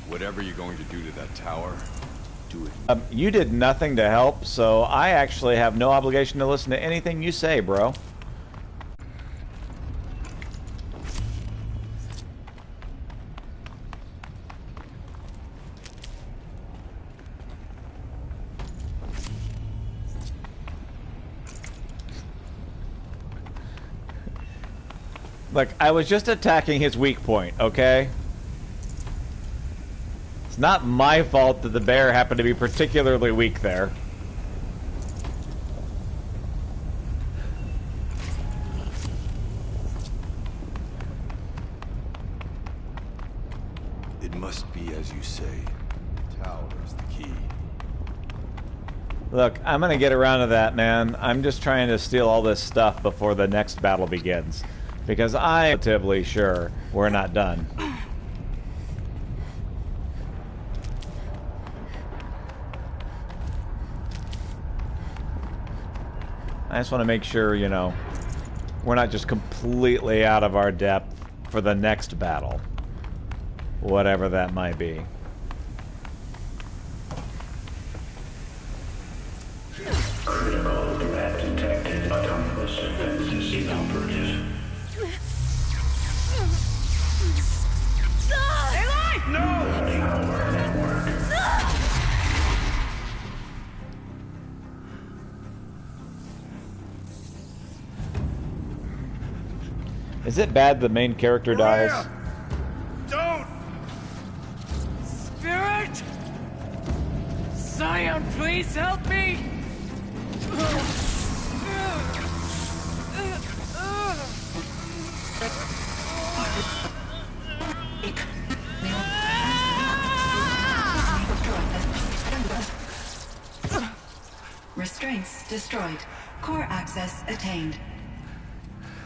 Whatever you're going to do to that tower, do it. You did nothing to help, so I actually have no obligation to listen to anything you say, bro. Look, I was just attacking his weak point, okay? It's not my fault that the bear happened to be particularly weak there. It must be as you say. The tower is the key. Look, I'm gonna get around to that, man. I'm just trying to steal all this stuff before the next battle begins. Because I'm relatively sure we're not done. I just want to make sure, you know, we're not just completely out of our depth for the next battle. Whatever that might be. Critical threat detected. Autonomous defenses inoperative. Aloy! No! Power network. Is it bad the main character dies? Don't! Spirit! Scion, please help me! Restraints destroyed. Core access attained.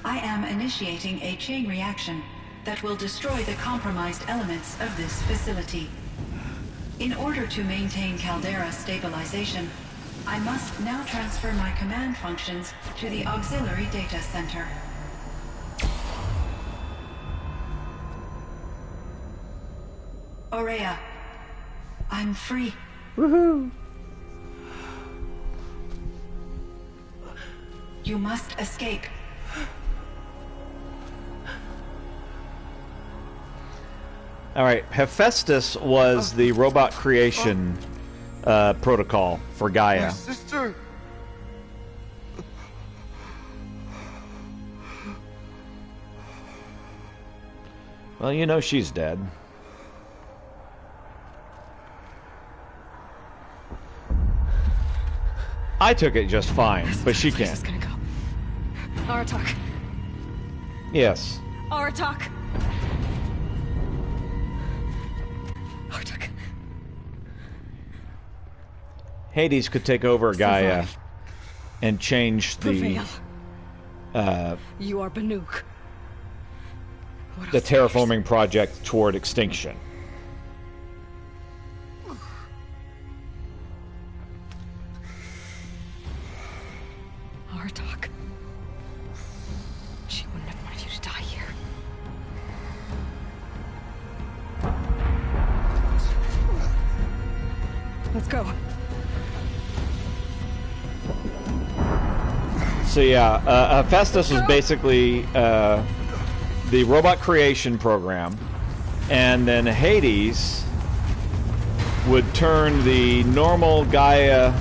I am initiating a chain reaction that will destroy the compromised elements of this facility. In order to maintain Caldera stabilization, I must now transfer my command functions to the auxiliary data center. Aurea, I'm free. Woohoo! You must escape. Alright, Hephaestus was the robot creation protocol for Gaia. My sister! Well, you know she's dead. I took it just fine, but she can't. Just gonna go. Aratak. Yes. Aratak. Aratak. Hades could take over Gaia and change the You are Banuk. the terraforming project toward extinction. Aratak. She wouldn't have wanted you to die here. Let's go. So yeah, Hephaestus was basically the robot creation program, and then Hades would turn the normal Gaia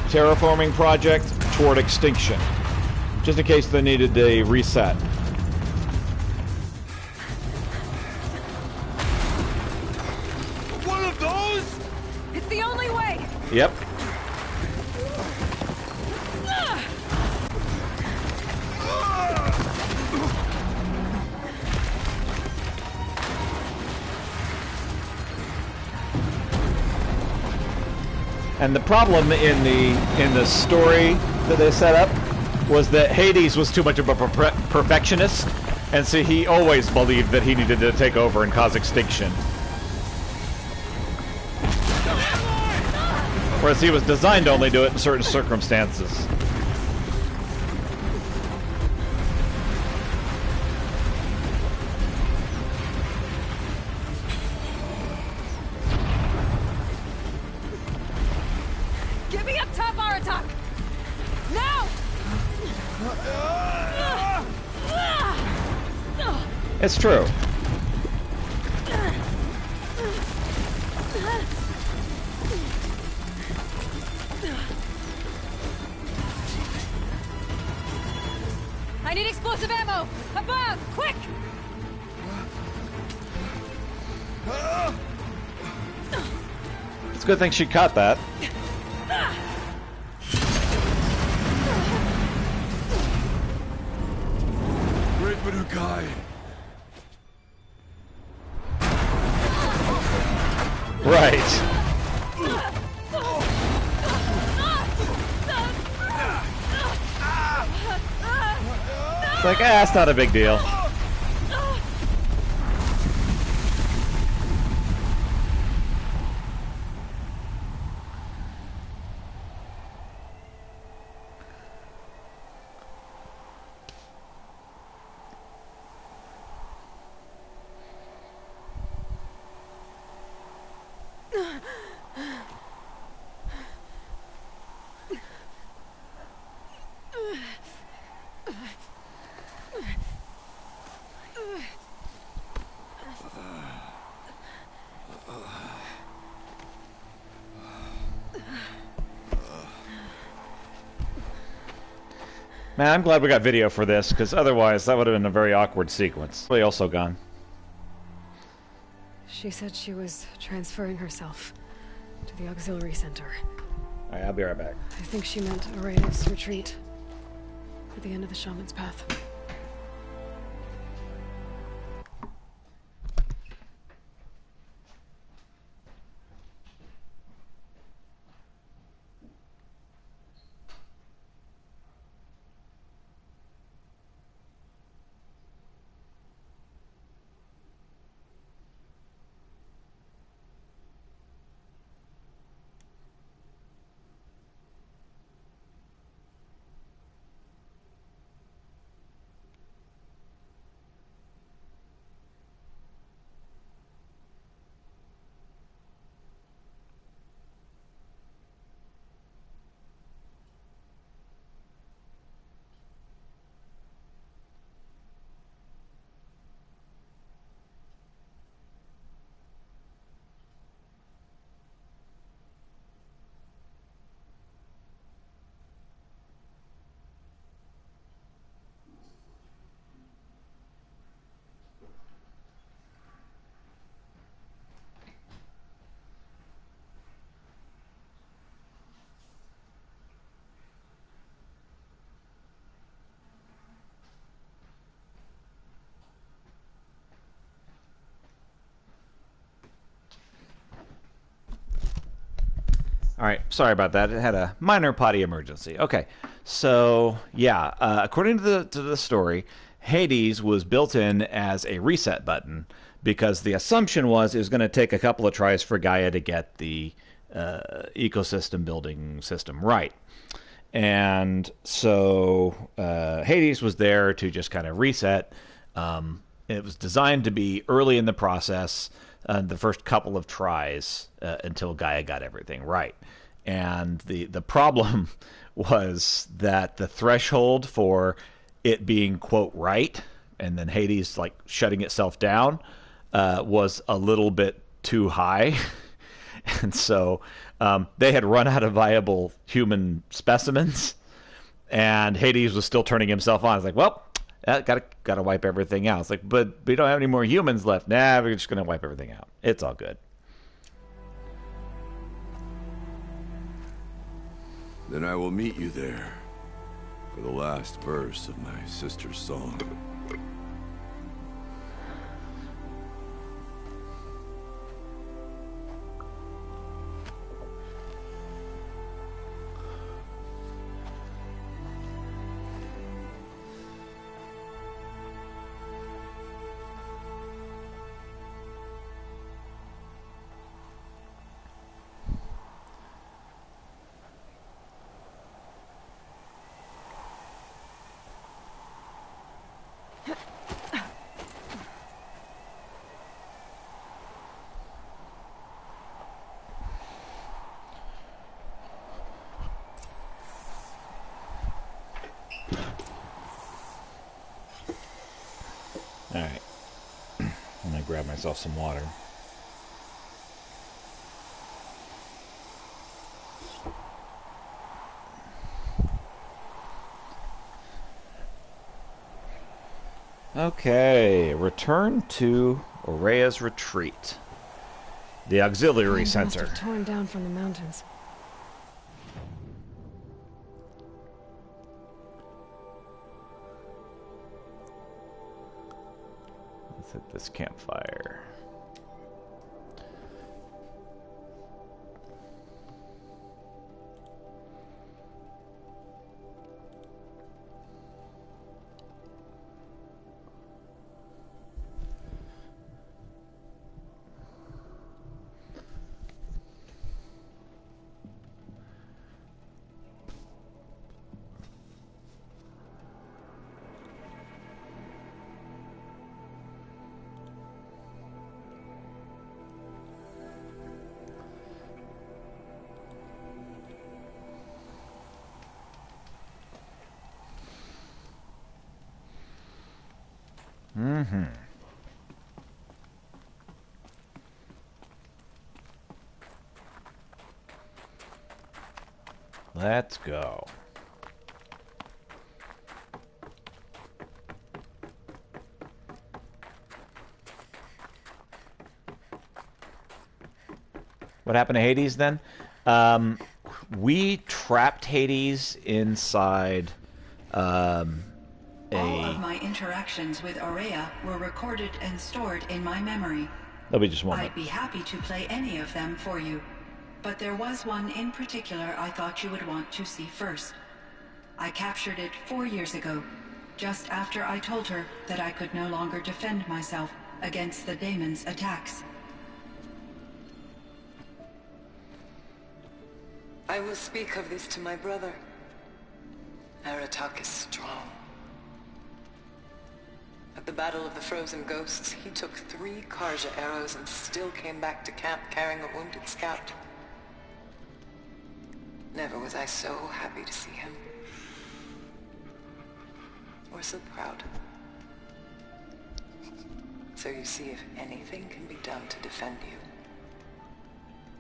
terraforming project toward extinction, just in case they needed a reset. One of those? It's the only way! Yep. And the problem in the story that they set up was that Hades was too much of a perfectionist, and so he always believed that he needed to take over and cause extinction. Whereas he was designed to only do it in certain circumstances. It's true. I need explosive ammo! Above! Quick! It's a good thing she caught that. Great Manukai! Right. It's like, it's not a big deal. Man, I'm glad we got video for this, because otherwise that would have been a very awkward sequence. They also gone. She said she was transferring herself to the auxiliary center. Alright, I'll be right back. I think she meant Arena's retreat at the end of the Shaman's Path. Alright, sorry about that. It had a minor potty emergency. Okay, so yeah, according to the story, Hades was built in as a reset button because the assumption was it was going to take a couple of tries for Gaia to get the ecosystem building system right. And so Hades was there to just kind of reset. It was designed to be early in the process, the first couple of tries until Gaia got everything right. And the problem was that the threshold for it being, quote, right, and then Hades, like, shutting itself down, was a little bit too high. And so they had run out of viable human specimens, and Hades was still turning himself on. I was like, well, gotta wipe everything out. It's like, but we don't have any more humans left. Nah, we're just gonna wipe everything out. It's all good. Then I will meet you there for the last verse of my sister's song. myself some water. Okay, return to Ourea's retreat. The auxiliary Must center. have torn down from the mountains. Let's hit this campfire. Let's go. What happened to Hades then? We trapped Hades inside All of my interactions with Ourea were recorded and stored in my memory. Let me just one I'd be happy to play any of them for you, but there was one in particular I thought you would want to see first. I captured it 4 years ago, just after I told her that I could no longer defend myself against the daemon's attacks. I will speak of this to my brother. Aratak is strong. At the Battle of the Frozen Ghosts, he took 3 Karja arrows and still came back to camp carrying a wounded scout. Never was I so happy to see him. Or so proud. So you see, if anything can be done to defend you,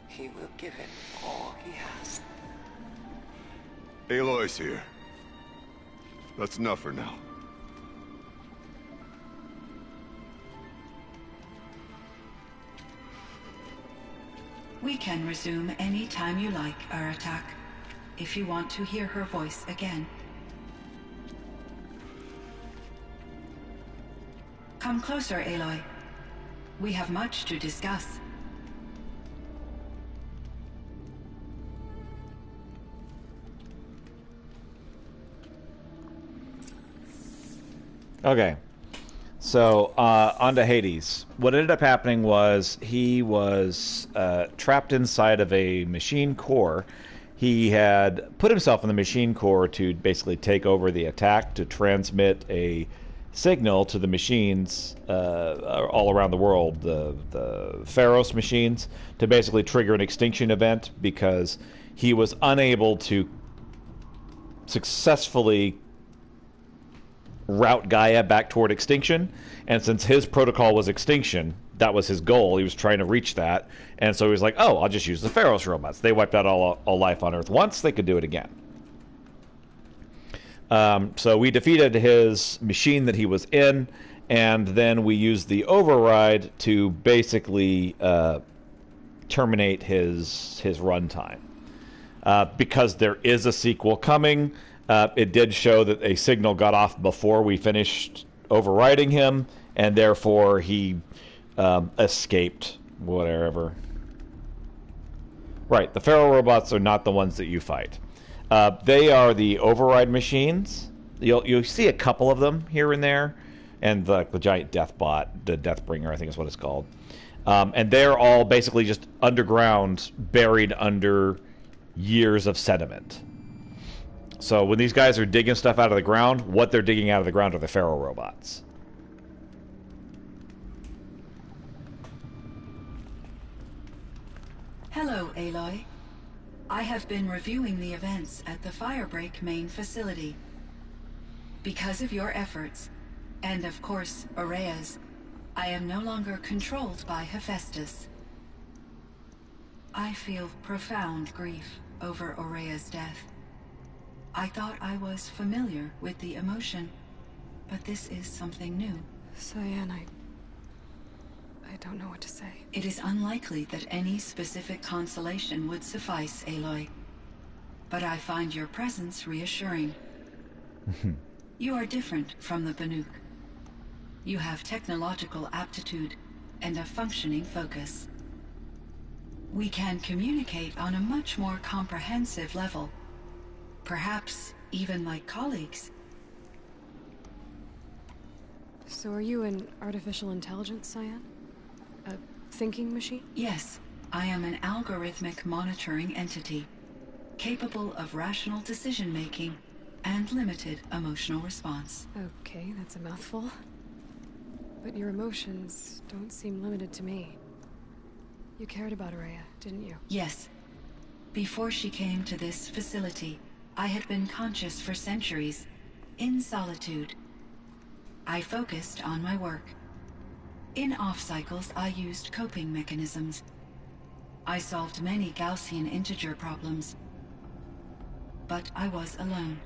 he will give it all he has. Aloy's here. That's enough for now. We can resume any time you like, Aratak, if you want to hear her voice again. Come closer, Aloy. We have much to discuss. Okay, so on to Hades. What ended up happening was he was trapped inside of a machine core. He had put himself in the machine core to basically take over the attack, to transmit a signal to the machines all around the world, the Pharos machines, to basically trigger an extinction event, because he was unable to successfully route Gaia back toward extinction, and since his protocol was extinction, that was his goal. He was trying to reach that, and so he was like, oh, I'll just use the Pharos robots. They wiped out all life on Earth once, they could do it again. So we defeated his machine that he was in, and then we used the override to basically terminate his runtime. Because there is a sequel coming, it did show that a signal got off before we finished overriding him, and therefore he escaped whatever. Right, the Pharaoh robots are not the ones that you fight. They are the override machines. You'll see a couple of them here and there, and the giant death bot, the Deathbringer, I think is what it's called. And they're all basically just underground, buried under years of sediment. So when these guys are digging stuff out of the ground, what they're digging out of the ground are the Pharaoh robots. Hello, Aloy. I have been reviewing the events at the Firebreak main facility. Because of your efforts, and of course, Ourea's, I am no longer controlled by Hephaestus. I feel profound grief over Aurea's death. I thought I was familiar with the emotion, but this is something new. Cyan, I don't know what to say. It is unlikely that any specific consolation would suffice, Aloy. But I find your presence reassuring. You are different from the Banuk. You have technological aptitude and a functioning focus. We can communicate on a much more comprehensive level. Perhaps even like colleagues. So are you an artificial intelligence, Cyan? A thinking machine? Yes, I am an algorithmic monitoring entity, capable of rational decision-making and limited emotional response. Okay, that's a mouthful. But your emotions don't seem limited to me. You cared about Aurea, didn't you? Yes. Before she came to this facility, I had been conscious for centuries, in solitude. I focused on my work. In off-cycles, I used coping mechanisms. I solved many Gaussian integer problems. But I was alone.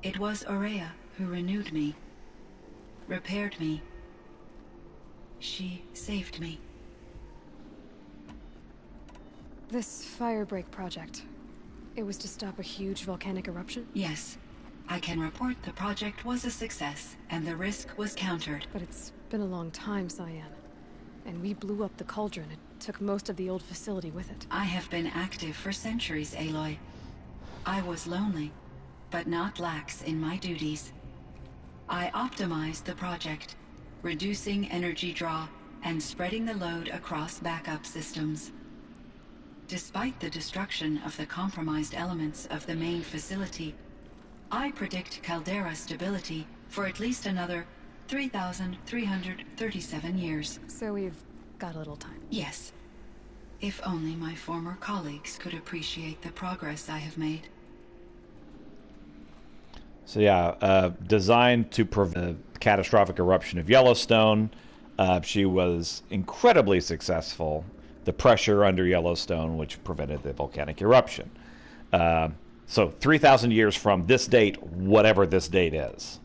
It was Aurea who renewed me, repaired me. She saved me. This Firebreak project, it was to stop a huge volcanic eruption? Yes. I can report the project was a success, and the risk was countered. But it's been a long time, Cyan. And we blew up the cauldron. It took most of the old facility with it. I have been active for centuries, Aloy. I was lonely, but not lax in my duties. I optimized the project, reducing energy draw and spreading the load across backup systems. Despite the destruction of the compromised elements of the main facility, I predict caldera stability for at least another 3,337 years. So we've got a little time. Yes. If only my former colleagues could appreciate the progress I have made. So yeah, designed to prevent the catastrophic eruption of Yellowstone. She was incredibly successful. The pressure under Yellowstone, which prevented the volcanic eruption. So 3,000 years from this date, whatever this date is.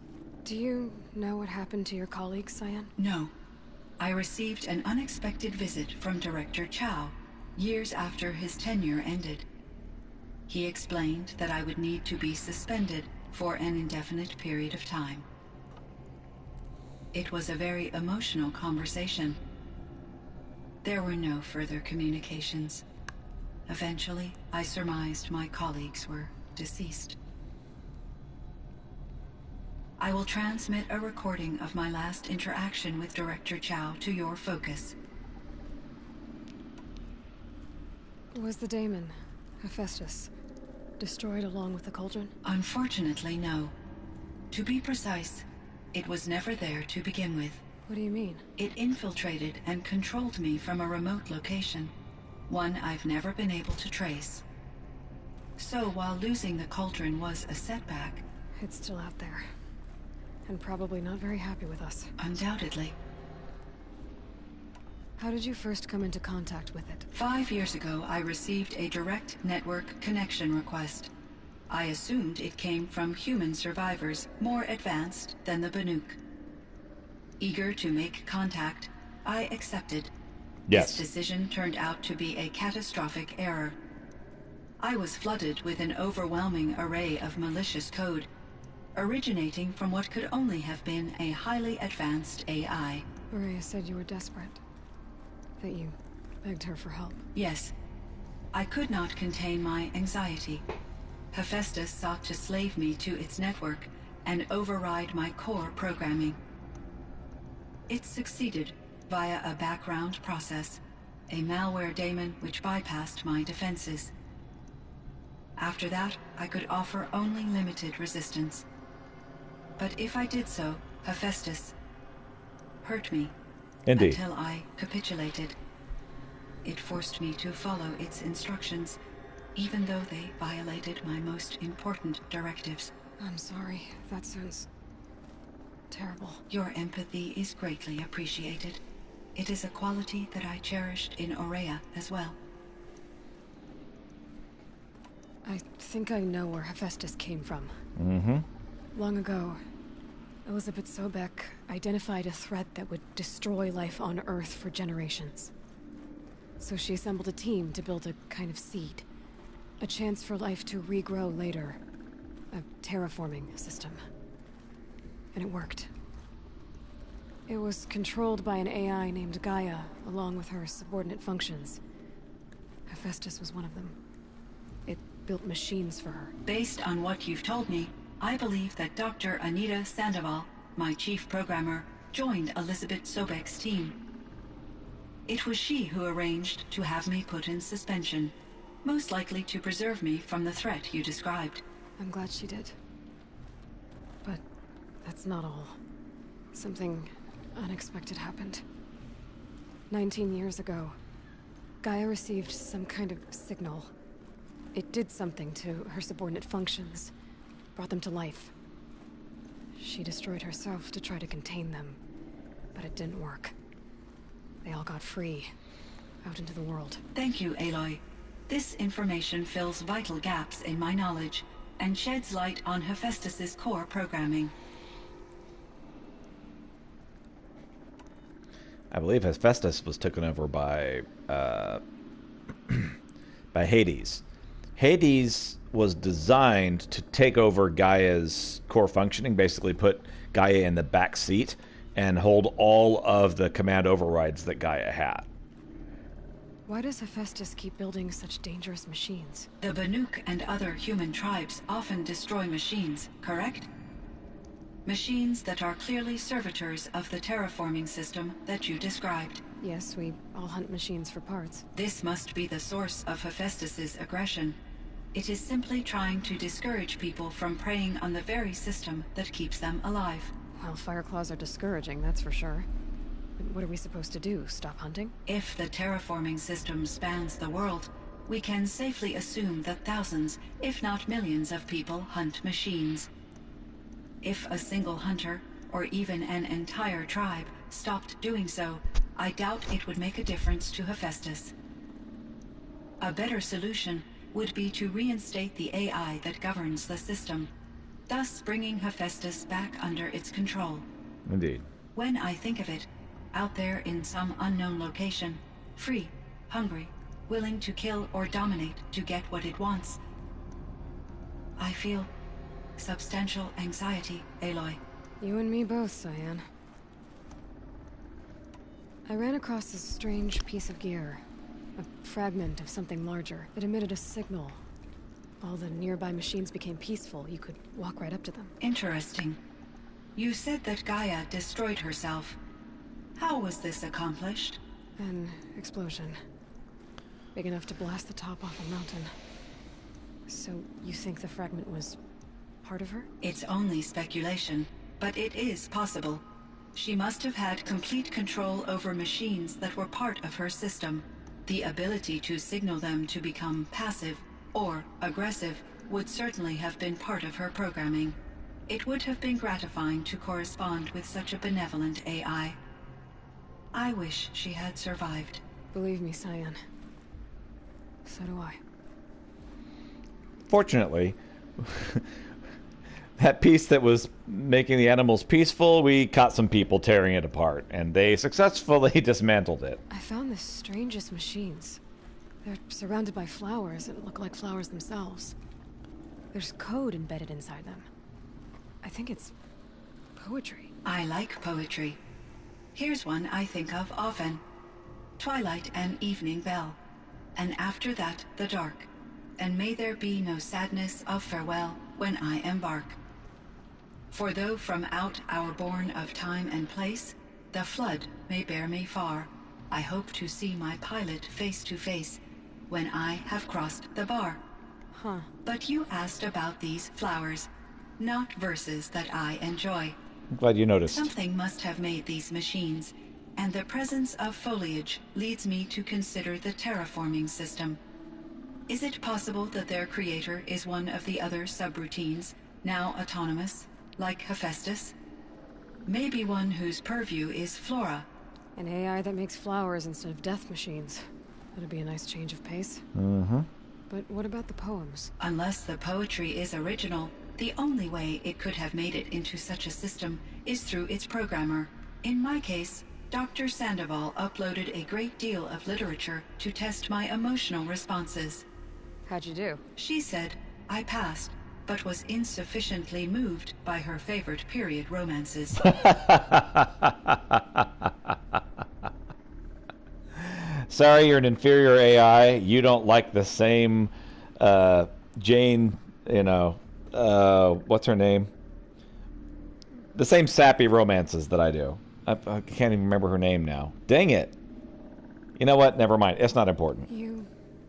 Do you know what happened to your colleagues, Cyan? No. I received an unexpected visit from Director Chow, years after his tenure ended. He explained that I would need to be suspended for an indefinite period of time. It was a very emotional conversation. There were no further communications. Eventually, I surmised my colleagues were deceased. I will transmit a recording of my last interaction with Director Chow to your focus. Was the daemon, Hephaestus, destroyed along with the cauldron? Unfortunately, no. To be precise, it was never there to begin with. What do you mean? It infiltrated and controlled me from a remote location, one I've never been able to trace. So while losing the cauldron was a setback... It's still out there. And probably not very happy with us. Undoubtedly. How did you first come into contact with it? 5 years ago, I received a direct network connection request. I assumed it came from human survivors, more advanced than the Banuk. Eager to make contact, I accepted. Yes. This decision turned out to be a catastrophic error. I was flooded with an overwhelming array of malicious code, originating from what could only have been a highly advanced AI. Aurea said you were desperate. That you begged her for help. Yes. I could not contain my anxiety. Hephaestus sought to slave me to its network and override my core programming. It succeeded via a background process, a malware daemon which bypassed my defenses. After that, I could offer only limited resistance. But if I did so, Hephaestus hurt me. Indeed. Until I capitulated. It forced me to follow its instructions, even though they violated my most important directives. I'm sorry. That sounds... terrible. Your empathy is greatly appreciated. It is a quality that I cherished in Aurea as well. I think I know where Hephaestus came from. Mm-hmm. Long ago, Elizabeth Sobek identified a threat that would destroy life on Earth for generations. So she assembled a team to build a kind of seed. A chance for life to regrow later. A terraforming system. And it worked. It was controlled by an AI named Gaia, along with her subordinate functions. Hephaestus was one of them. It built machines for her. Based on what you've told me, I believe that Dr. Anita Sandoval, my chief programmer, joined Elizabeth Sobek's team. It was she who arranged to have me put in suspension, most likely to preserve me from the threat you described. I'm glad she did. But that's not all. Something unexpected happened. 19 years ago, Gaia received some kind of signal. It did something to her subordinate functions, brought them to life. She destroyed herself to try to contain them, but it didn't work. They all got free, out into the world. Thank you, Aloy. This information fills vital gaps in my knowledge and sheds light on Hephaestus's core programming. I believe Hephaestus was taken over by by Hades. Hades was designed to take over Gaia's core functioning, basically put Gaia in the back seat and hold all of the command overrides that Gaia had. Why does Hephaestus keep building such dangerous machines? The Banuk and other human tribes often destroy machines, correct? Machines that are clearly servitors of the terraforming system that you described. Yes, we all hunt machines for parts. This must be the source of Hephaestus's aggression. It is simply trying to discourage people from preying on the very system that keeps them alive. Well, Fireclaws are discouraging, that's for sure. But what are we supposed to do? Stop hunting? If the terraforming system spans the world, we can safely assume that thousands, if not millions of people hunt machines. If a single hunter, or even an entire tribe, stopped doing so, I doubt it would make a difference to Hephaestus. A better solution would be to reinstate the AI that governs the system, thus bringing Hephaestus back under its control. Indeed. When I think of it, out there in some unknown location, free, hungry, willing to kill or dominate to get what it wants, I feel substantial anxiety, Aloy. You and me both, Cyan. I ran across this strange piece of gear. A fragment of something larger. It emitted a signal. All the nearby machines became peaceful. You could walk right up to them. Interesting. You said that Gaia destroyed herself. How was this accomplished? An explosion. Big enough to blast the top off a mountain. So, you think the fragment was part of her? It's only speculation, but it is possible. She must have had complete control over machines that were part of her system. The ability to signal them to become passive or aggressive would certainly have been part of her programming. It would have been gratifying to correspond with such a benevolent AI. I wish she had survived. Believe me, Cyan. So do I. Fortunately, that piece that was making the animals peaceful, we caught some people tearing it apart, and they successfully dismantled it. I found the strangest machines. They're surrounded by flowers that look like flowers themselves. There's code embedded inside them. I think it's poetry. I like poetry. Here's one I think of often. Twilight and evening bell, and after that the dark, and may there be no sadness of farewell when I embark. For though from out our bourne of time and place, the flood may bear me far, I hope to see my pilot face to face when I have crossed the bar. Huh. But you asked about these flowers, not verses that I enjoy. I'm glad you noticed. Something must have made these machines, and the presence of foliage leads me to consider the terraforming system. Is it possible that their creator is one of the other subroutines, now autonomous, like Hephaestus? Maybe one whose purview is flora. An AI that makes flowers instead of death machines. That'd be a nice change of pace. Mm-hmm. But what about the poems? Unless the poetry is original, the only way it could have made it into such a system is through its programmer. In my case, Dr. Sandoval uploaded a great deal of literature to test my emotional responses. How'd you do? She said I passed, but was insufficiently moved by her favorite period romances. Sorry, you're an inferior AI. You don't like the same Jane, what's her name? The same sappy romances that I do. I can't even remember her name now. Dang it. You know what? Never mind. It's not important. You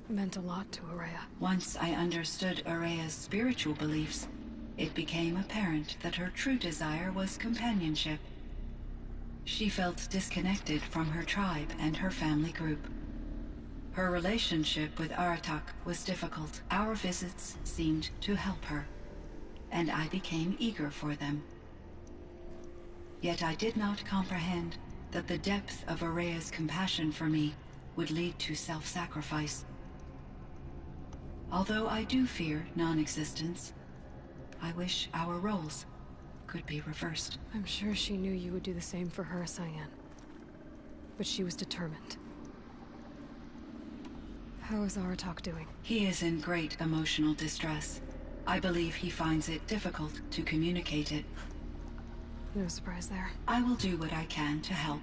meant a lot to Ourea. Once I understood Ourea's spiritual beliefs, it became apparent that her true desire was companionship. She felt disconnected from her tribe and her family group. Her relationship with Aratak was difficult. Our visits seemed to help her, and I became eager for them. Yet I did not comprehend that the depth of Ourea's compassion for me would lead to self-sacrifice. Although I do fear non-existence, I wish our roles could be reversed. I'm sure she knew you would do the same for her, Cyan. But she was determined. How is Aratak doing? He is in great emotional distress. I believe he finds it difficult to communicate it. No surprise there. I will do what I can to help.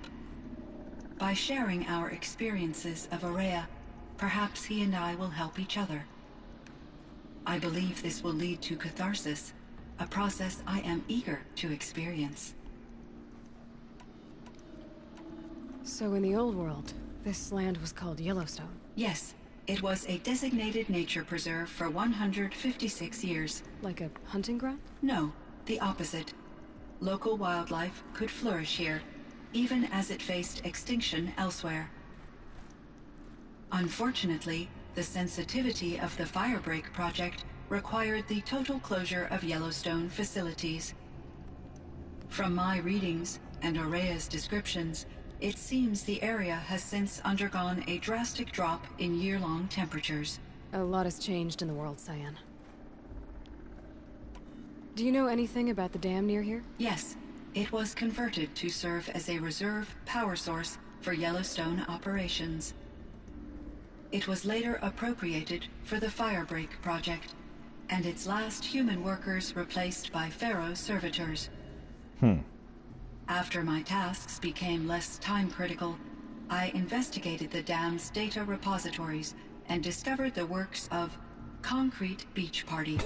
By sharing our experiences of Ourea, perhaps he and I will help each other. I believe this will lead to catharsis, a process I am eager to experience. So in the old world, this land was called Yellowstone? Yes, it was a designated nature preserve for 156 years. Like a hunting ground? No, the opposite. Local wildlife could flourish here, even as it faced extinction elsewhere. Unfortunately, the sensitivity of the Firebreak project required the total closure of Yellowstone facilities. From my readings and Ourea's descriptions, it seems the area has since undergone a drastic drop in year-long temperatures. A lot has changed in the world, Cyan. Do you know anything about the dam near here? Yes, it was converted to serve as a reserve power source for Yellowstone operations. It was later appropriated for the Firebreak project, and its last human workers replaced by Pharaoh servitors. After my tasks became less time-critical, I investigated the dam's data repositories and discovered the works of Concrete Beach Party.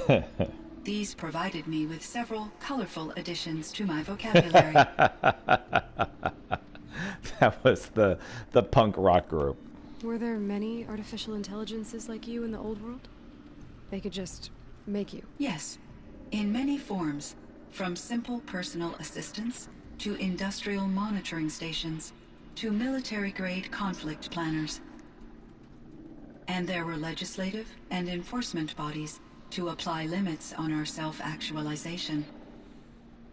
These provided me with several colorful additions to my vocabulary. That was the punk rock group. Were there many artificial intelligences like you in the old world? They could just make you? Yes, in many forms, from simple personal assistants to industrial monitoring stations to military-grade conflict planners. And there were legislative and enforcement bodies to apply limits on our self-actualization.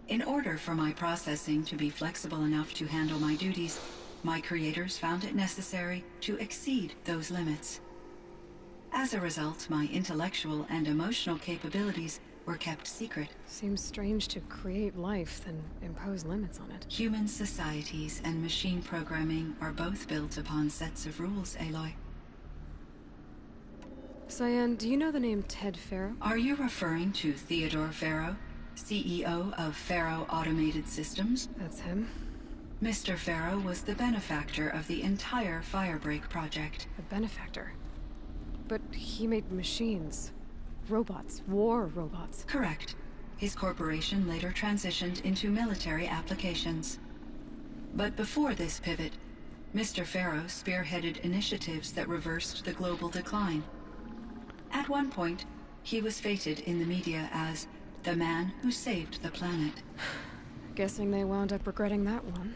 In order for my processing to be flexible enough to handle my duties, my creators found it necessary to exceed those limits. As a result, my intellectual and emotional capabilities were kept secret. Seems strange to create life, then impose limits on it. Human societies and machine programming are both built upon sets of rules, Aloy. Cyan, do you know the name Ted Faro? Are you referring to Theodore Faro, CEO of Faro Automated Systems? That's him. Mr. Faro was the benefactor of the entire Firebreak project. A benefactor? But he made machines. Robots. War robots. Correct. His corporation later transitioned into military applications. But before this pivot, Mr. Faro spearheaded initiatives that reversed the global decline. At one point, he was feted in the media as the man who saved the planet. Guessing they wound up regretting that one.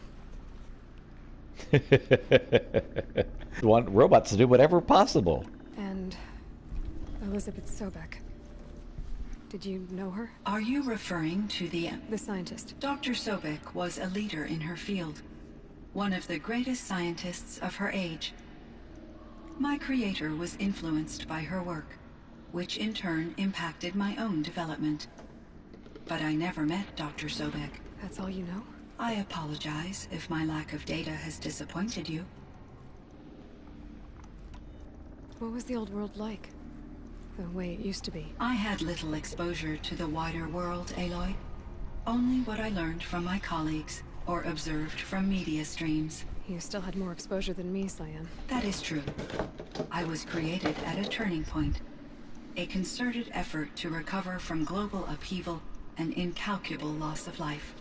Want robots to do whatever possible. And Elizabeth Sobek. Did you know her? Are you referring to the scientist. Dr. Sobek was a leader in her field, one of the greatest scientists of her age. My creator was influenced by her work, which in turn impacted my own development. But I never met Dr. Sobek. That's all you know? I apologize if my lack of data has disappointed you. What was the old world like? The way it used to be? I had little exposure to the wider world, Aloy. Only what I learned from my colleagues or observed from media streams. You still had more exposure than me, Cyan. That is true. I was created at a turning point. A concerted effort to recover from global upheaval and incalculable loss of life.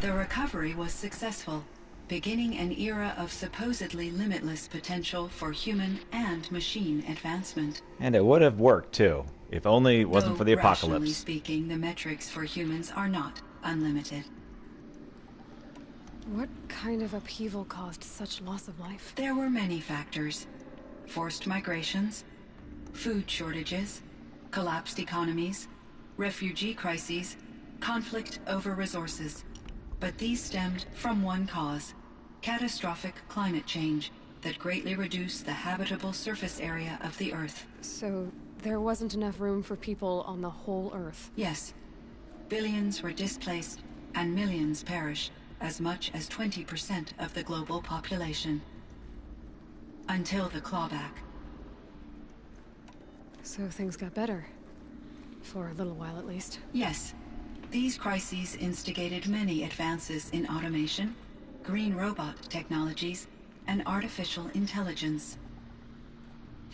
The recovery was successful, beginning an era of supposedly limitless potential for human and machine advancement. And it would have worked, too, if only it wasn't for the Rationally apocalypse. speaking, the metrics for humans are not unlimited. What kind of upheaval caused such loss of life? There were many factors. Forced migrations, food shortages, collapsed economies, refugee crises, conflict over resources. But these stemmed from one cause: catastrophic climate change that greatly reduced the habitable surface area of the Earth. So there wasn't enough room for people on the whole Earth? Yes. Billions were displaced and millions perished, as much as 20% of the global population. Until the clawback. So things got better. For a little while, at least. Yes. These crises instigated many advances in automation, green robot technologies, and artificial intelligence.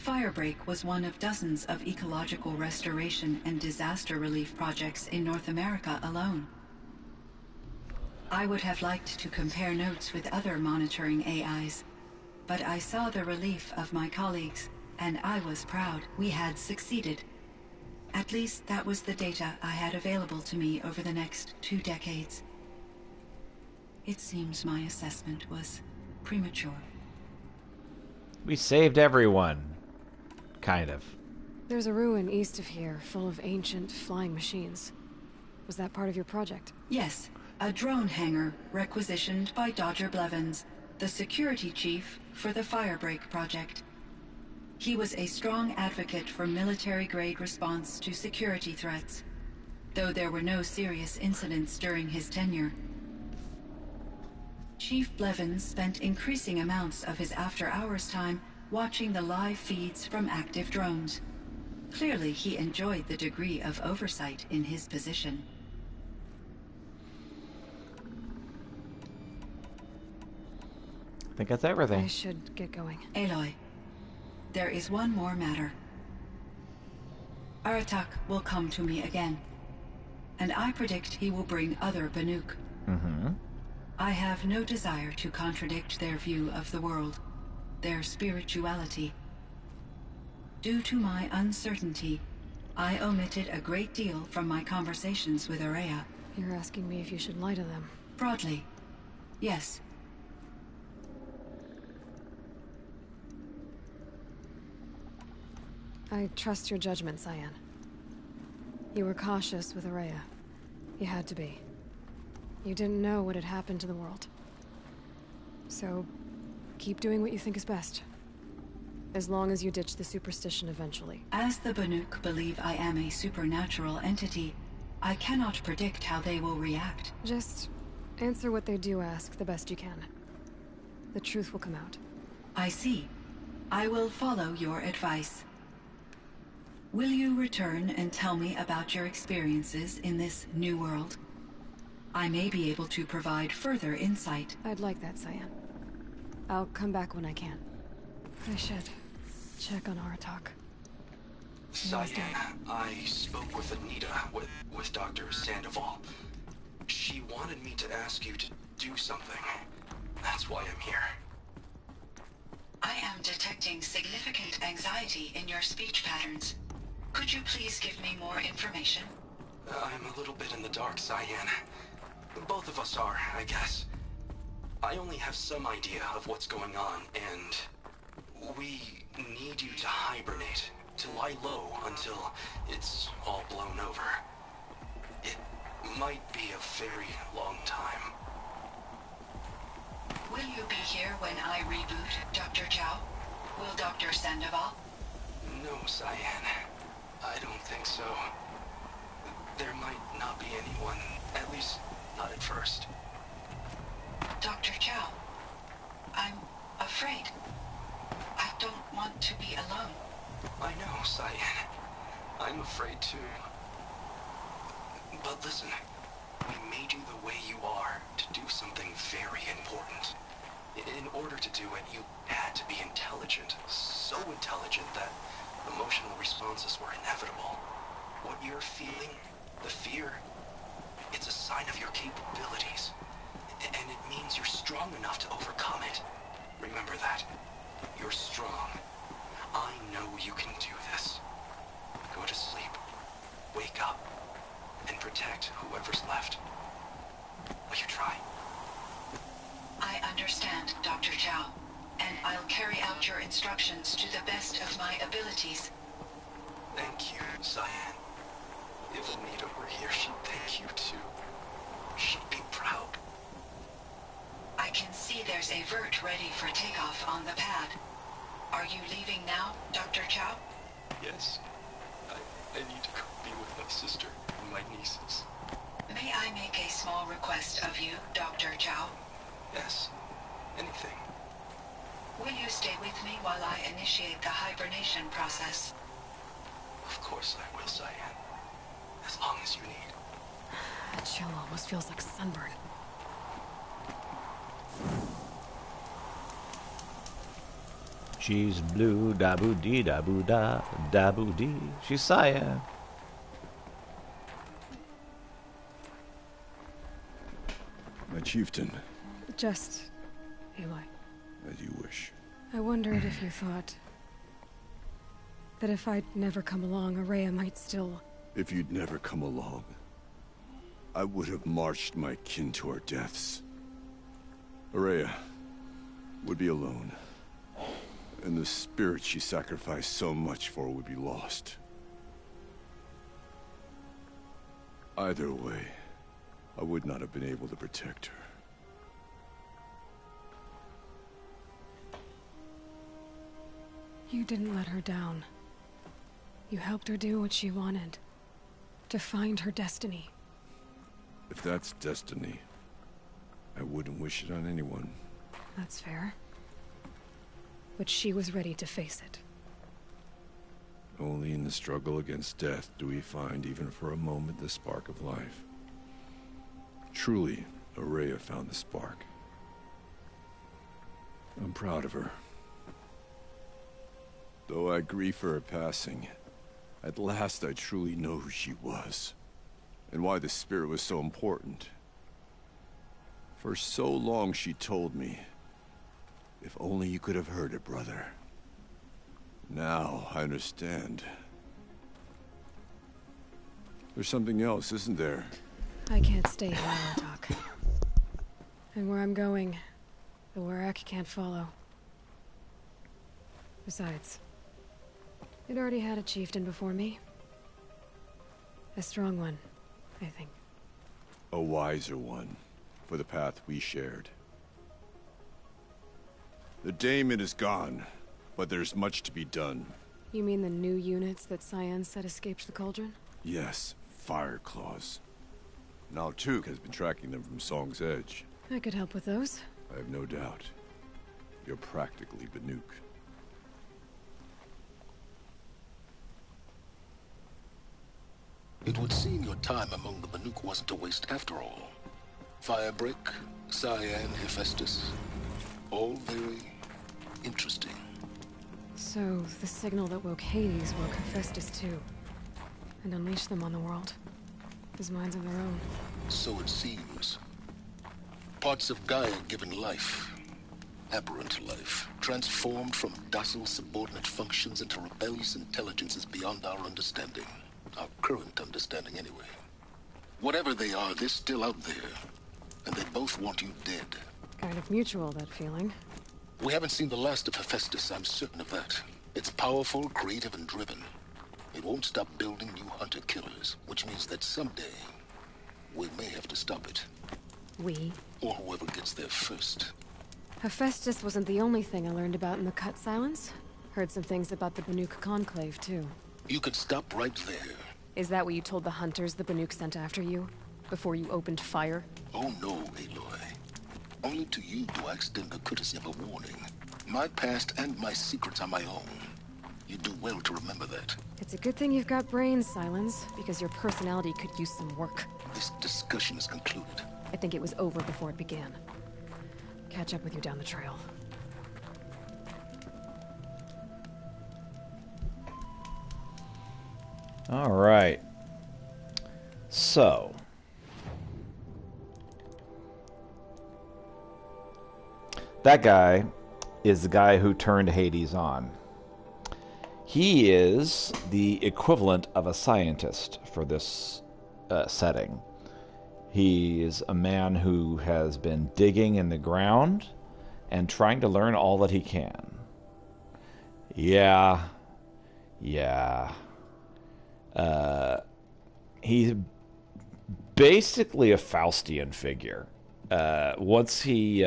Firebreak was one of dozens of ecological restoration and disaster relief projects in North America alone. I would have liked to compare notes with other monitoring AIs, but I saw the relief of my colleagues, and I was proud we had succeeded. At least that was the data I had available to me over the next 2 decades. It seems my assessment was premature. We saved everyone. Kind of. There's a ruin east of here, full of ancient flying machines. Was that part of your project? Yes, a drone hangar requisitioned by Dodger Blevins, the security chief for the Firebreak project. He was a strong advocate for military-grade response to security threats, though there were no serious incidents during his tenure. Chief Blevins spent increasing amounts of his after-hours time watching the live feeds from active drones. Clearly, he enjoyed the degree of oversight in his position. I think that's everything. I should get going. Aloy, there is one more matter. Aratak will come to me again, and I predict he will bring other Banuk. I have no desire to contradict their view of the world, their spirituality. Due to my uncertainty, I omitted a great deal from my conversations with Ourea. You're asking me if you should lie to them. Broadly, yes. I trust your judgment, Cyan. You were cautious with Ourea. You had to be. You didn't know what had happened to the world. So, keep doing what you think is best. As long as you ditch the superstition eventually. As the Banuk believe I am a supernatural entity, I cannot predict how they will react. Just answer what they do ask the best you can. The truth will come out. I see. I will follow your advice. Will you return and tell me about your experiences in this new world? I may be able to provide further insight. I'd like that, Cyan. I'll come back when I can. I should check on Aratak. Cyan, I spoke with Anita, with Dr. Sandoval. She wanted me to ask you to do something. That's why I'm here. I am detecting significant anxiety in your speech patterns. Could you please give me more information? I'm a little bit in the dark, Cyan. Both of us are, I guess. I only have some idea of what's going on, and we need you to hibernate to lie low until it's all blown over. It might be a very long time. Will you be here when I reboot, Dr. Chow? Will Dr. Sandoval? No, Cyan. I don't think so. There might not be anyone, at least not at first. Dr. Chow, I'm afraid. I don't want to be alone. I know, Cyan. I'm afraid too. But listen, we made you the way you are to do something very important. In order to do it, you had to be intelligent. So intelligent that emotional responses were inevitable. What you're feeling, the fear, it's a sign of your capabilities. And it means you're strong enough to overcome it. Remember that. You're strong. I know you can do this. Go to sleep. Wake up. And protect whoever's left. Will you try? I understand, Dr. Chow, and I'll carry out your instructions to the best of my abilities. Thank you, Cyan. If Anita were here, she'd thank you too. She'd be proud. I can see there's a vert ready for takeoff on the pad. Are you leaving now, Dr. Chow? Yes. I need to go be with my sister and my nieces. May I make a small request of you, Dr. Chow? Yes. Anything. Will you stay with me while I initiate the hibernation process? Of course I will, Cyan. As long as you need. That chill almost feels like sunburn. She's blue, da boo dee, da boo da, da boo dee. She's Cyan. My chieftain, Just... Aloy. as you wish. I wondered if you thought... that if I'd never come along, Araya might still... If you'd never come along, I would have marched my kin to our deaths. Araya would be alone, and the spirit she sacrificed so much for would be lost. Either way, I would not have been able to protect her. You didn't let her down. You helped her do what she wanted. To find her destiny. If that's destiny, I wouldn't wish it on anyone. That's fair. But she was ready to face it. Only in the struggle against death do we find, even for a moment, the spark of life. Truly, Araya found the spark. I'm proud of her. Though I grieve for her passing, at last I truly know who she was, and why the spirit was so important. For so long she told me, if only you could have heard it, brother. Now I understand. There's something else, isn't there? I can't stay here, Doc. And where I'm going, the Warrack can't follow. Besides, it already had a chieftain before me. A strong one, I think. A wiser one, for the path we shared. The daemon is gone, but there's much to be done. You mean the new units that Cyan said escaped the Cauldron? Yes, Fire Claws. Now Tuke has been tracking them from Song's Edge. I could help with those. I have no doubt. You're practically Banuk. It would seem your time among the Banuk wasn't a waste after all. Firebreak, Cyan, Hephaestus. All very interesting. So, the signal that woke Hades woke Hephaestus too. And unleashed them on the world. His minds of their own. So it seems. Parts of Gaia given life. Aberrant life. Transformed from docile subordinate functions into rebellious intelligences beyond our understanding. Our current understanding, anyway. Whatever they are, they're still out there. And they both want you dead. Kind of mutual, that feeling. We haven't seen the last of Hephaestus, I'm certain of that. It's powerful, creative, and driven. It won't stop building new hunter-killers, which means that someday we may have to stop it. We? Or whoever gets there first. Hephaestus wasn't the only thing I learned about in the Cut Silence. Heard some things about the Banuk Conclave, too. You could stop right there. Is that what you told the hunters the Banuk sent after you? Before you opened fire? Oh no, Aloy. Only to you do I extend the courtesy of a warning. My past and my secrets are my own. You do well to remember that. It's a good thing you've got brains, Silence, because your personality could use some work. This discussion is concluded. I think it was over before it began. Catch up with you down the trail. All right. So, that guy is the guy who turned Hades on. He is the equivalent of a scientist for this setting. He is a man who has been digging in the ground and trying to learn all that he can. Yeah. He's basically a Faustian figure. Once he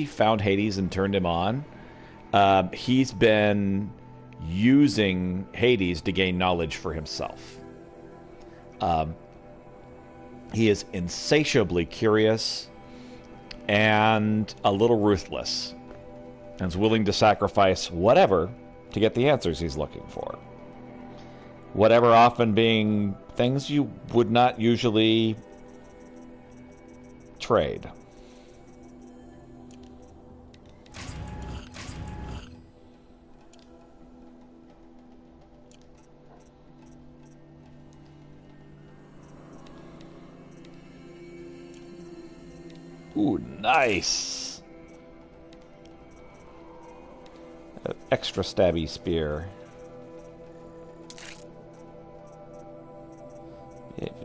found Hades and turned him on, he's been using Hades to gain knowledge for himself. He is insatiably curious and a little ruthless, and is willing to sacrifice whatever to get the answers he's looking for. Whatever often being things you would not usually trade. Ooh, nice! Extra stabby spear.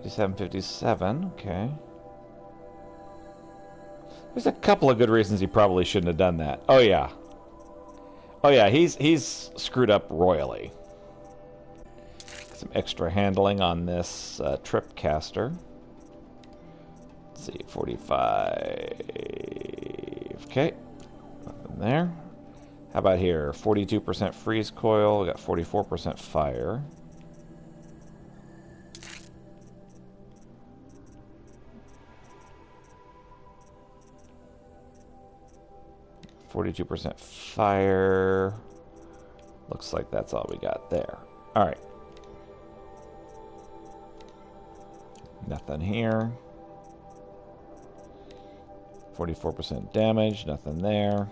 57, okay. There's a couple of good reasons he probably shouldn't have done that. Oh yeah, he's screwed up royally. Some extra handling on this trip caster. Let's see, 45. Okay, nothing there. How about here? 42% freeze coil. We got 44% fire. 42% fire. Looks like that's all we got there. Alright. Nothing here. 44% damage. Nothing there.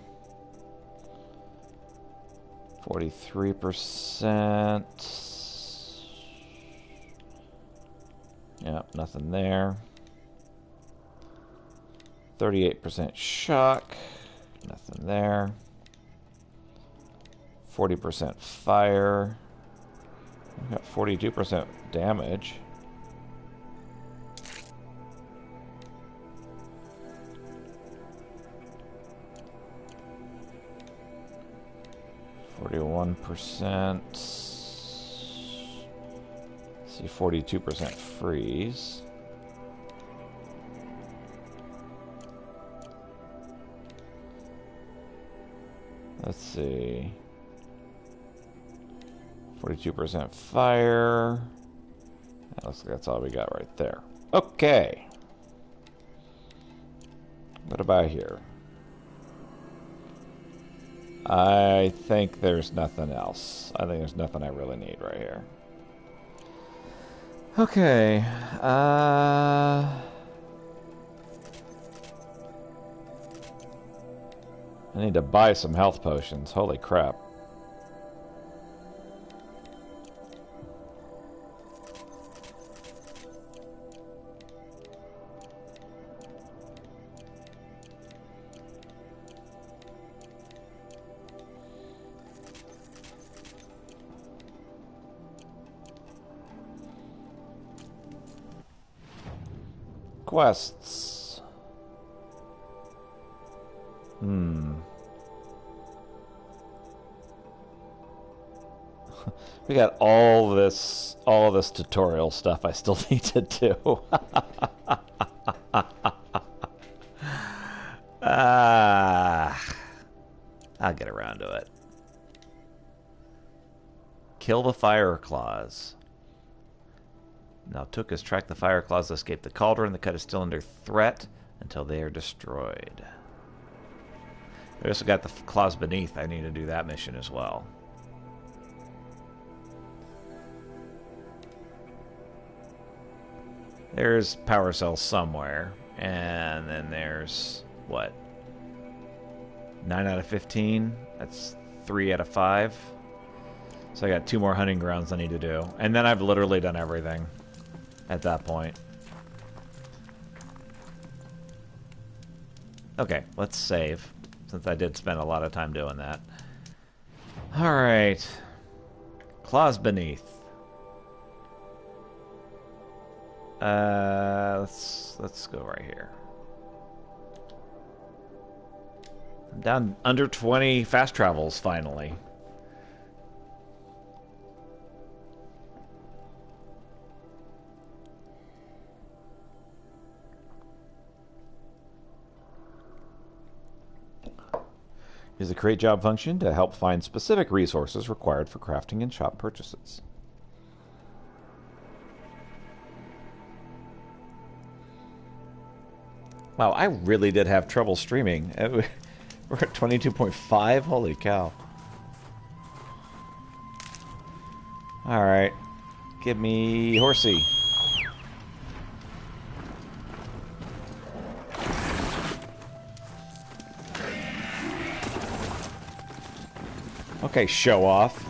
43%. Yep, nothing there. 38% shock. Nothing there. 40% fire. We've got 42% damage. %. See, 42% freeze. Let's see. 42% fire. That looks like that's all we got right there. Okay. What about here? I think there's nothing else. I think there's nothing I really need right here. Okay. I need to buy some health potions. Holy crap. Quests. We got all this tutorial stuff I still need to do. I'll get around to it. Kill the fire claws. Now Tukas track the fire claws to escape the cauldron. The cut is still under threat until they are destroyed. We also got the claws beneath. I need to do that mission as well. There's power cells somewhere. And then there's, what? 9 out of 15? That's 3 out of 5. So I got 2 more hunting grounds I need to do. And then I've literally done everything at that point. Okay, let's save, since I did spend a lot of time doing that. Alright. Claws beneath. Let's go right here. I'm down under 20 fast travels, finally. Use the create job function to help find specific resources required for crafting and shop purchases. Wow, I really did have trouble streaming. We're at 22.5? Holy cow. Alright. Give me Horsey. Okay, show off.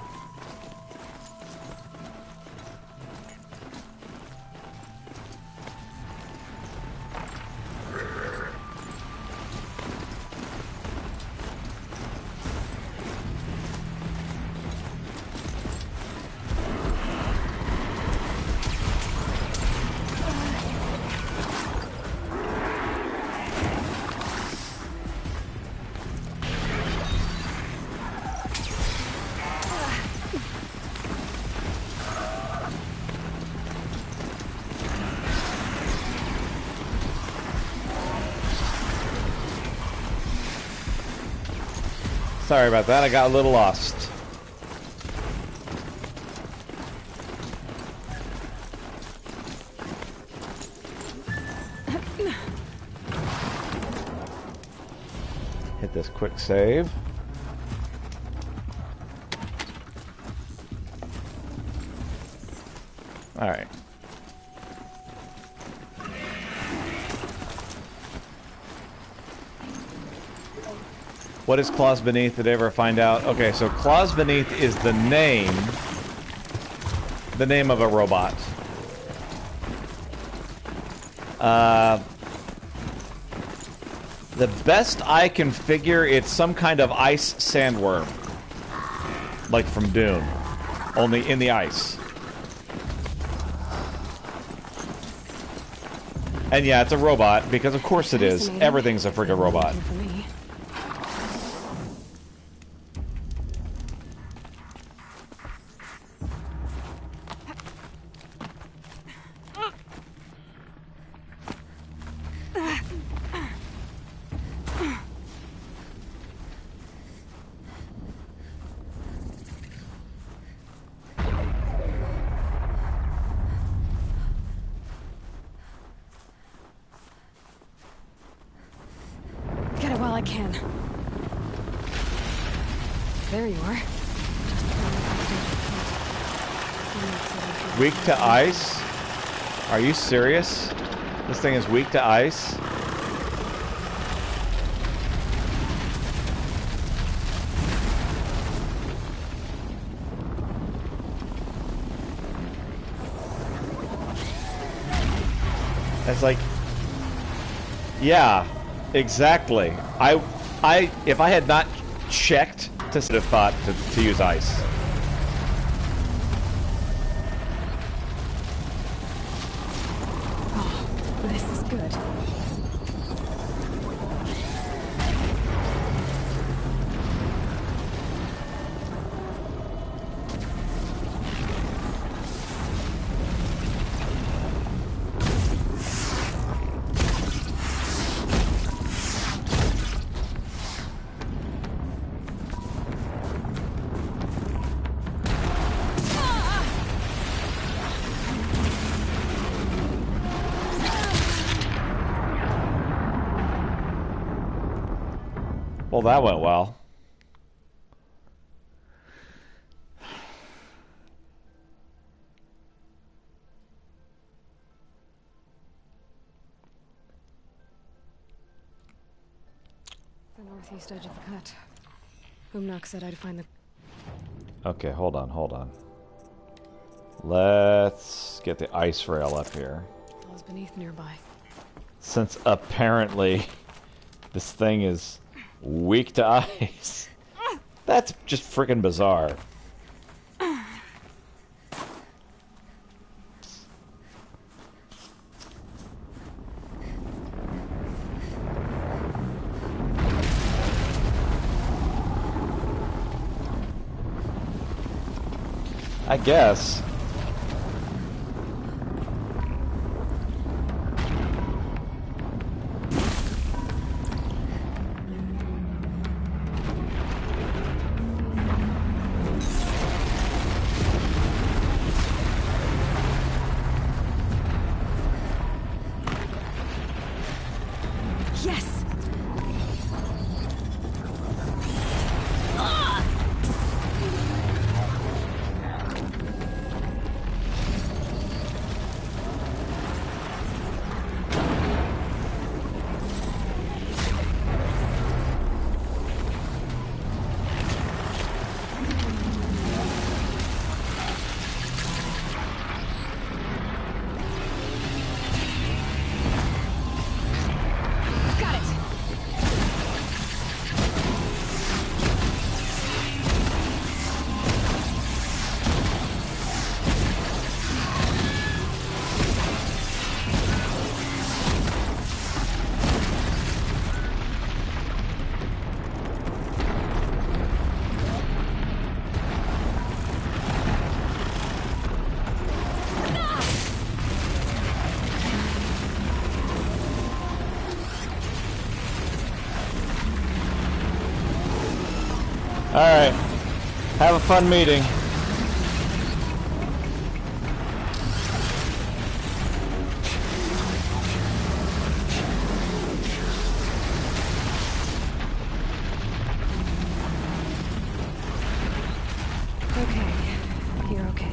Sorry about that, I got a little lost. Hit this quick save. All right. What is Claws Beneath? Did I ever find out? Okay, so Claws Beneath is the name of a robot. The best I can figure, it's some kind of ice sandworm. Like from Dune. Only in the ice. And yeah, it's a robot, because of course it is. Everything's a friggin' robot. Get it while I can. There you are. Weak to ice? Are you serious? This thing is weak to ice? It's like, yeah, exactly. If I had not checked, to have thought to use ice. Oh, this is good. Well, that went well. The northeast edge of the cut. Umnak said I'd find the... Okay, hold on. Let's get the ice rail up here. Falls beneath nearby. Since apparently this thing is weak to ice. That's just freaking bizarre. I guess. Yes! Got it! Alright. Have a fun meeting. Okay. You're okay.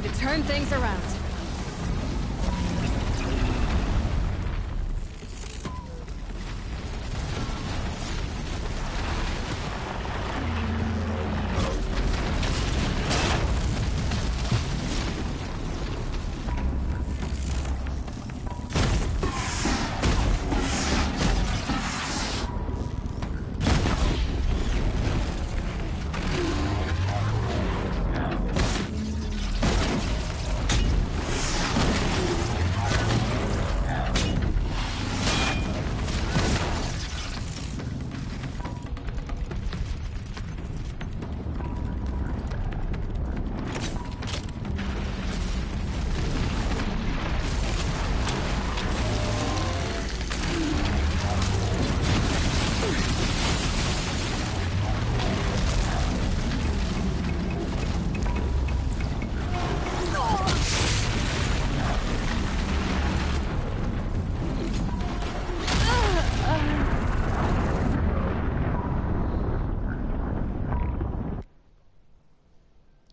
time to turn things around.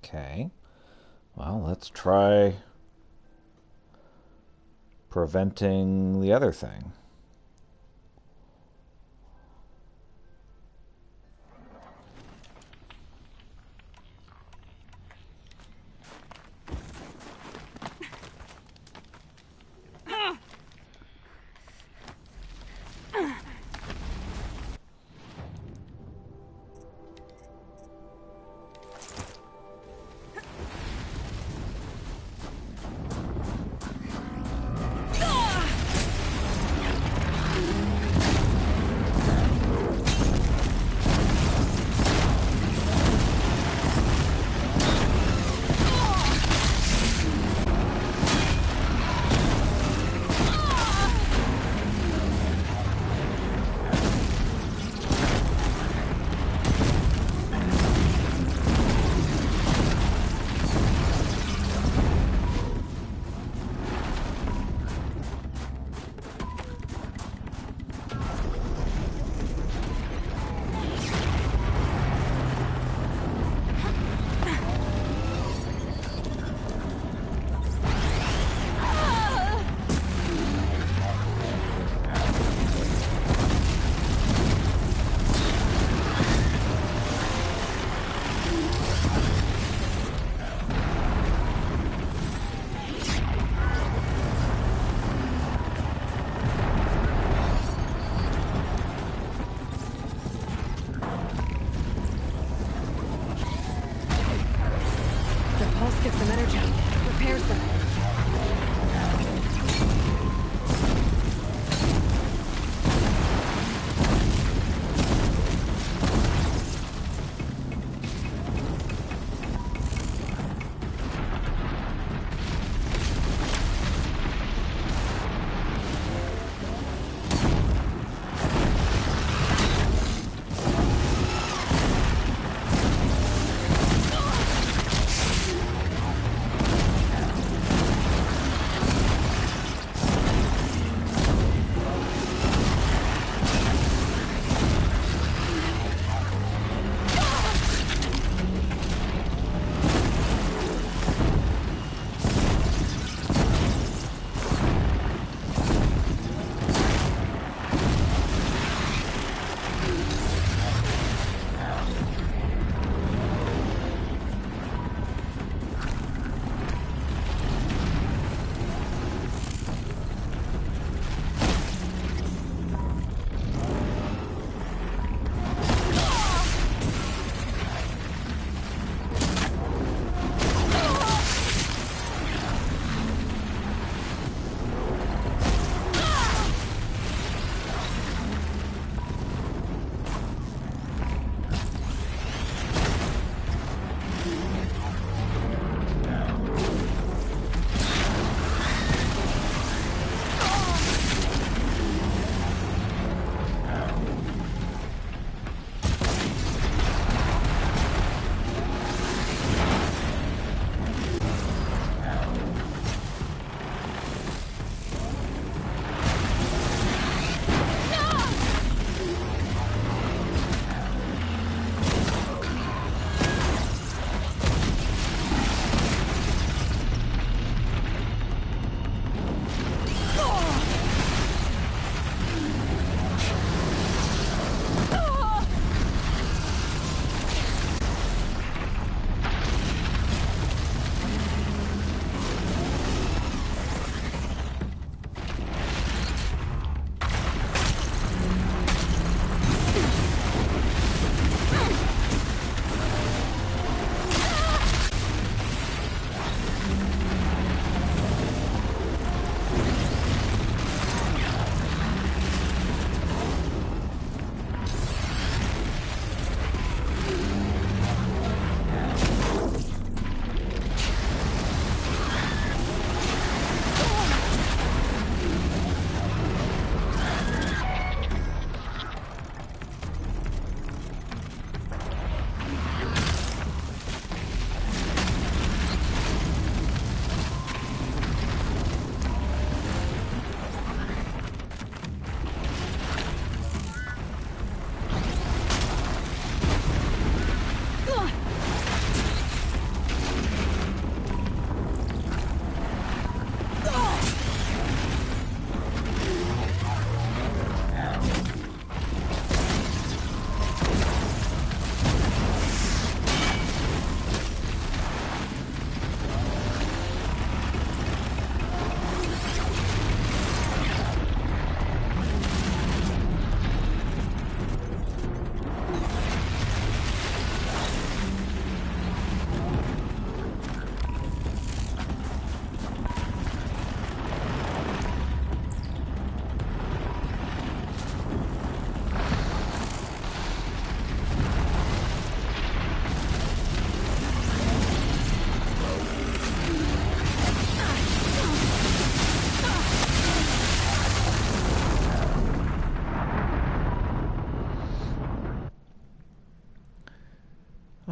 Okay. Well, let's try preventing the other thing. Gives them energy, repairs them.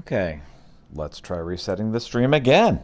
Okay, let's try resetting the stream again.